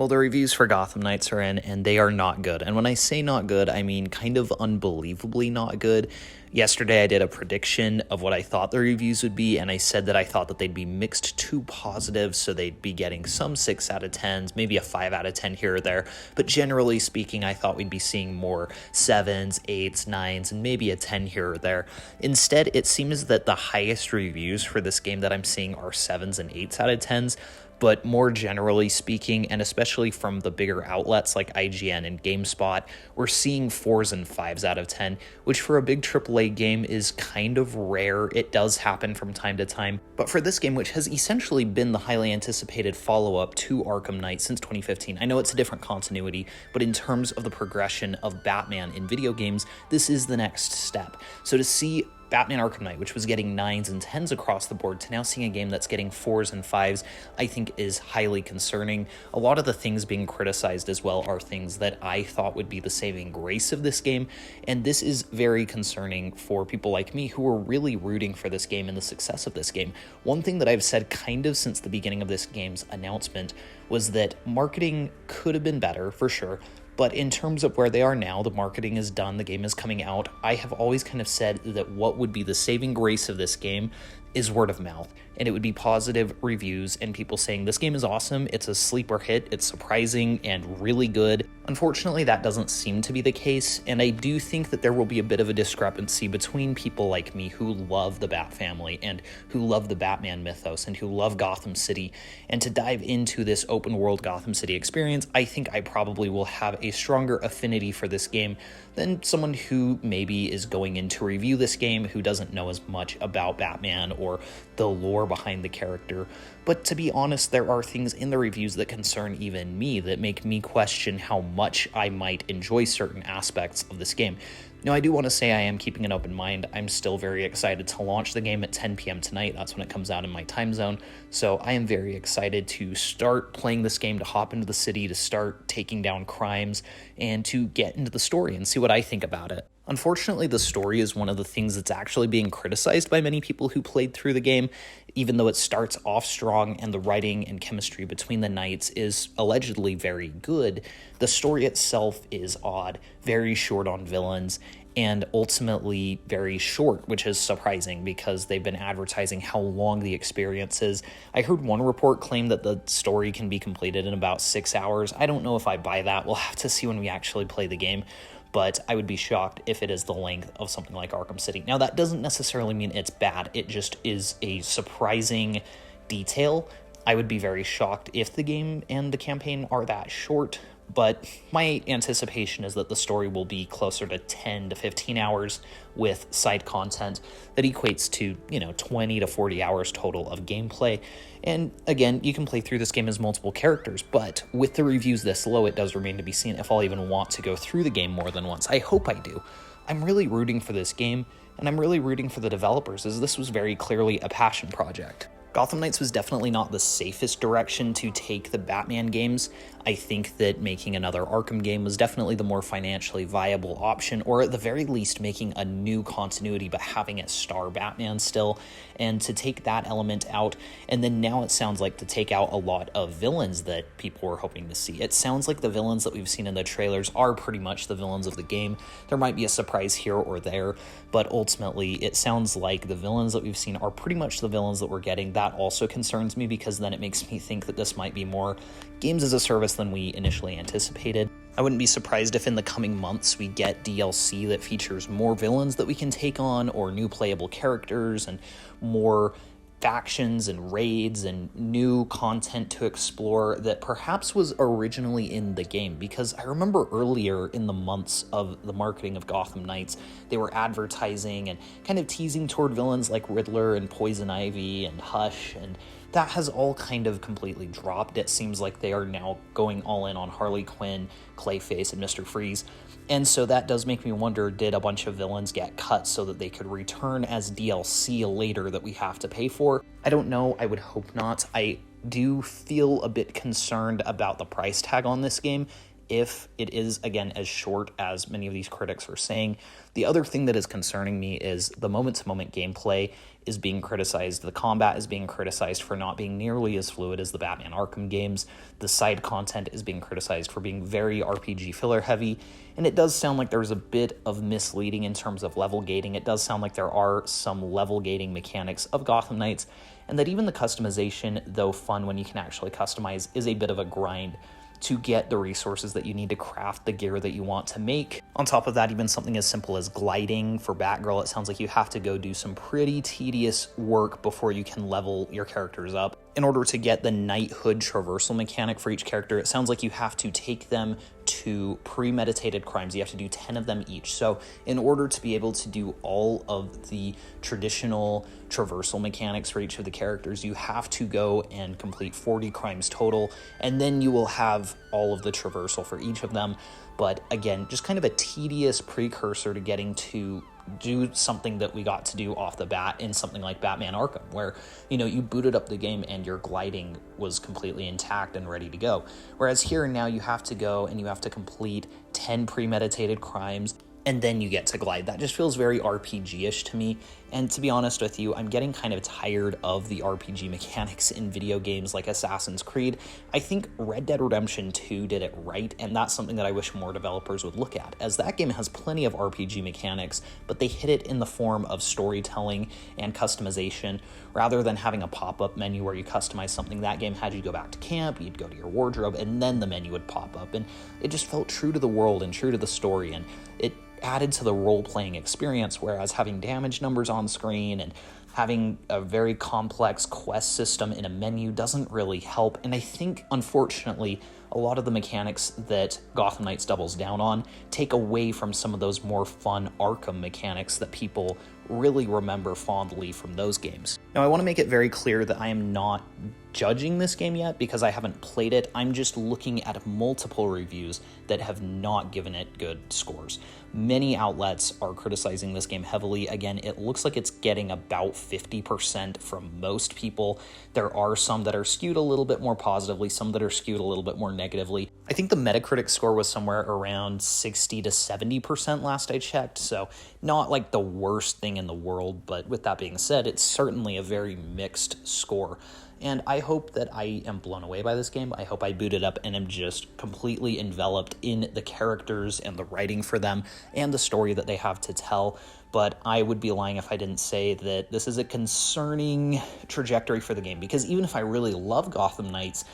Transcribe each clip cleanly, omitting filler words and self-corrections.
Well, the reviews for Gotham Knights are in, and they are not good. And when I say not good, I mean kind of unbelievably not good. Yesterday, I did a prediction of what I thought the reviews would be, and I said that I thought that they'd be mixed to positive, so they'd be getting some 6 out of 10s, maybe a 5 out of 10 here or there. But generally speaking, I thought we'd be seeing more 7s, 8s, 9s, and maybe a 10 here or there. Instead, it seems that the highest reviews for this game that I'm seeing are 7s and 8s out of 10s. But more generally speaking, and especially from the bigger outlets like IGN and GameSpot, we're seeing 4s and 5s out of 10, which for a big AAA game is kind of rare. It does happen from time to time. But for this game, which has essentially been the highly anticipated follow-up to Arkham Knight since 2015, I know it's a different continuity, but in terms of the progression of Batman in video games, this is the next step. So to see Batman Arkham Knight, which was getting 9s and 10s across the board, to now seeing a game that's getting 4s and 5s, I think is highly concerning. A lot of the things being criticized as well are things that I thought would be the saving grace of this game, and this is very concerning for people like me who are really rooting for this game and the success of this game. One thing that I've said kind of since the beginning of this game's announcement was that marketing could have been better, for sure. But in terms of where they are now, the marketing is done, the game is coming out. I have always kind of said that what would be the saving grace of this game is word of mouth. And it would be positive reviews and people saying this game is awesome, it's a sleeper hit, it's surprising and really good. Unfortunately, that doesn't seem to be the case, and I do think that there will be a bit of a discrepancy between people like me who love the Bat family and who love the Batman mythos and who love Gotham City. And to dive into this open world Gotham City experience, I think I probably will have a stronger affinity for this game than someone who maybe is going in to review this game who doesn't know as much about Batman or the lore behind the character. But to be honest, there are things in the reviews that concern even me that make me question how much I might enjoy certain aspects of this game. Now, I do want to say I am keeping an open mind. I'm still very excited to launch the game at 10 p.m. tonight. That's when it comes out in my time zone. So I am very excited to start playing this game, to hop into the city, to start taking down crimes, and to get into the story and see what I think about it. Unfortunately, the story is one of the things that's actually being criticized by many people who played through the game, even though it starts off strong and the writing and chemistry between the knights is allegedly very good. The story itself is odd, very short on villains, and ultimately very short, which is surprising because they've been advertising how long the experience is. I heard one report claim that the story can be completed in about 6 hours. I don't know if I buy that. We'll have to see when we actually play the game, but I would be shocked if it is the length of something like Arkham City. Now, that doesn't necessarily mean it's bad. It just is a surprising detail. I would be very shocked if the game and the campaign are that short, but my anticipation is that the story will be closer to 10 to 15 hours with side content that equates to, 20 to 40 hours total of gameplay. And again, you can play through this game as multiple characters, but with the reviews this low, it does remain to be seen if I'll even want to go through the game more than once. I hope I do. I'm really rooting for this game, and I'm really rooting for the developers, as this was very clearly a passion project. Gotham Knights was definitely not the safest direction to take the Batman games. I think that making another Arkham game was definitely the more financially viable option, or at the very least making a new continuity but having it star Batman still. And to take that element out, and then now it sounds like to take out a lot of villains that people were hoping to see. It sounds like the villains that we've seen in the trailers are pretty much the villains of the game. There might be a surprise here or there, but ultimately it sounds like the villains that we've seen are pretty much the villains that we're getting. That also concerns me because then it makes me think that this might be more games as a service than we initially anticipated. I wouldn't be surprised if in the coming months we get DLC that features more villains that we can take on, or new playable characters, and more factions and raids and new content to explore that perhaps was originally in the game. Because I remember earlier in the months of the marketing of Gotham Knights, they were advertising and kind of teasing toward villains like Riddler and Poison Ivy and Hush, and that has all kind of completely dropped. It seems like they are now going all in on Harley Quinn, Clayface, and Mr. Freeze. And so that does make me wonder, did a bunch of villains get cut so that they could return as DLC later that we have to pay for? I don't know. I would hope not. I do feel a bit concerned about the price tag on this game. if it is, again, as short as many of these critics are saying. The other thing that is concerning me is the moment-to-moment gameplay is being criticized. The combat is being criticized for not being nearly as fluid as the Batman Arkham games. The side content is being criticized for being very RPG filler heavy, and it does sound like there's a bit of misleading in terms of level gating. It does sound like there are some level gating mechanics of Gotham Knights, and that even the customization, though fun when you can actually customize, is a bit of a grind to get the resources that you need to craft the gear that you want to make. On top of that, even something as simple as gliding for Batgirl, it sounds like you have to go do some pretty tedious work before you can level your characters up. In order to get the knighthood traversal mechanic for each character, it sounds like you have to take them to premeditated crimes. You have to do 10 of them each. So in order to be able to do all of the traditional traversal mechanics for each of the characters, you have to go and complete 40 crimes total, and then you will have all of the traversal for each of them. But again, just kind of a tedious precursor to getting to do something that we got to do off the bat in something like Batman Arkham, where, you booted up the game and your gliding was completely intact and ready to go. Whereas here now you have to go and you have to complete 10 premeditated crimes, and then you get to glide. That just feels very RPG-ish to me, and to be honest with you, I'm getting kind of tired of the RPG mechanics in video games like Assassin's Creed. I think Red Dead Redemption 2 did it right, and that's something that I wish more developers would look at, as that game has plenty of RPG mechanics, but they hit it in the form of storytelling and customization, rather than having a pop-up menu where you customize something. That game had you go back to camp, you'd go to your wardrobe, and then the menu would pop up, and it just felt true to the world and true to the story, and it added to the role-playing experience, whereas having damage numbers on screen and having a very complex quest system in a menu doesn't really help. And I think, unfortunately, a lot of the mechanics that Gotham Knights doubles down on take away from some of those more fun Arkham mechanics that people really remember fondly from those games. Now, I want to make it very clear that I am not judging this game yet because I haven't played it. I'm just looking at multiple reviews that have not given it good scores. Many outlets are criticizing this game heavily. Again, it looks like it's getting about 50% from most people. There are some that are skewed a little bit more positively, some that are skewed a little bit more negatively. I think the Metacritic score was somewhere around 60 to 70% last I checked, so not like the worst thing in the world, but with that being said, it's certainly a very mixed score. And I hope that I am blown away by this game. I hope I boot it up and am just completely enveloped in the characters and the writing for them and the story that they have to tell. But I would be lying if I didn't say that this is a concerning trajectory for the game, because even if I really love Gotham Knights,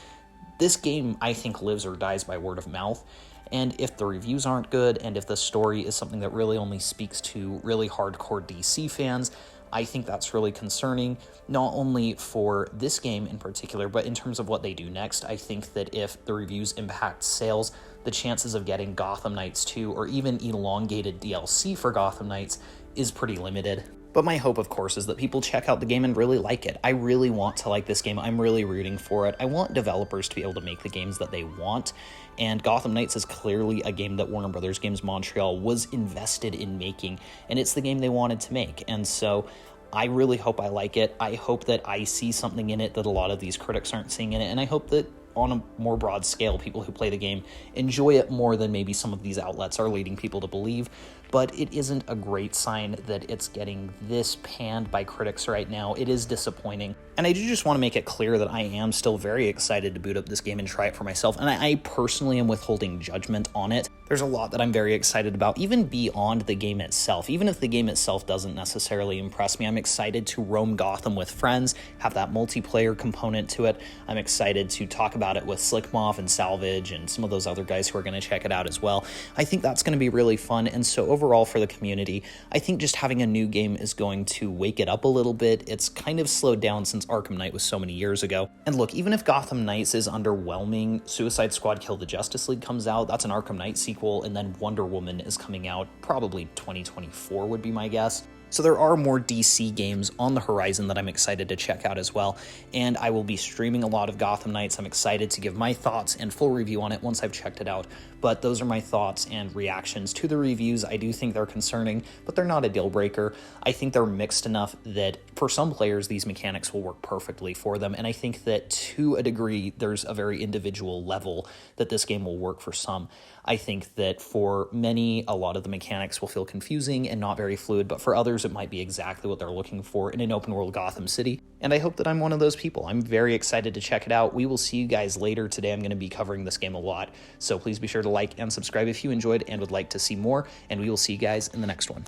this game, I think, lives or dies by word of mouth. And if the reviews aren't good, and if the story is something that really only speaks to really hardcore DC fans, I think that's really concerning, not only for this game in particular, but in terms of what they do next. I think that if the reviews impact sales, the chances of getting Gotham Knights 2 or even elongated DLC for Gotham Knights is pretty limited. But my hope, of course, is that people check out the game and really like it. I really want to like this game. I'm really rooting for it. I want developers to be able to make the games that they want, and Gotham Knights is clearly a game that Warner Brothers Games Montreal was invested in making, and it's the game they wanted to make. And so I really hope I like it. I hope that I see something in it that a lot of these critics aren't seeing in it, and I hope that on a more broad scale, people who play the game enjoy it more than maybe some of these outlets are leading people to believe. But it isn't a great sign that it's getting this panned by critics right now. It is disappointing. And I do just want to make it clear that I am still very excited to boot up this game and try it for myself, and I personally am withholding judgment on it. There's a lot that I'm very excited about, even beyond the game itself. Even if the game itself doesn't necessarily impress me, I'm excited to roam Gotham with friends, have that multiplayer component to it. I'm excited to talk about it with Slickmoff and Salvage and some of those other guys who are going to check it out as well. I think that's going to be really fun, and so overall for the community, I think just having a new game is going to wake it up a little bit. It's kind of slowed down since Arkham Knight was so many years ago. And look, even if Gotham Knights is underwhelming, Suicide Squad Kill the Justice League comes out, that's an Arkham Knight sequel, and then Wonder Woman is coming out probably 2024 would be my guess. So there are more DC games on the horizon that I'm excited to check out as well, and I will be streaming a lot of Gotham Knights. I'm excited to give my thoughts and full review on it once I've checked it out, but those are my thoughts and reactions to the reviews. I do think they're concerning, but they're not a deal breaker. I think they're mixed enough that for some players, these mechanics will work perfectly for them, and I think that to a degree, there's a very individual level that this game will work for some. I think that for many, a lot of the mechanics will feel confusing and not very fluid, but for others, it might be exactly what they're looking for in an open world Gotham City. And I hope that I'm one of those people. I'm very excited to check it out. We will see you guys later. Today, I'm going to be covering this game a lot. So please be sure to like and subscribe if you enjoyed and would like to see more. And we will see you guys in the next one.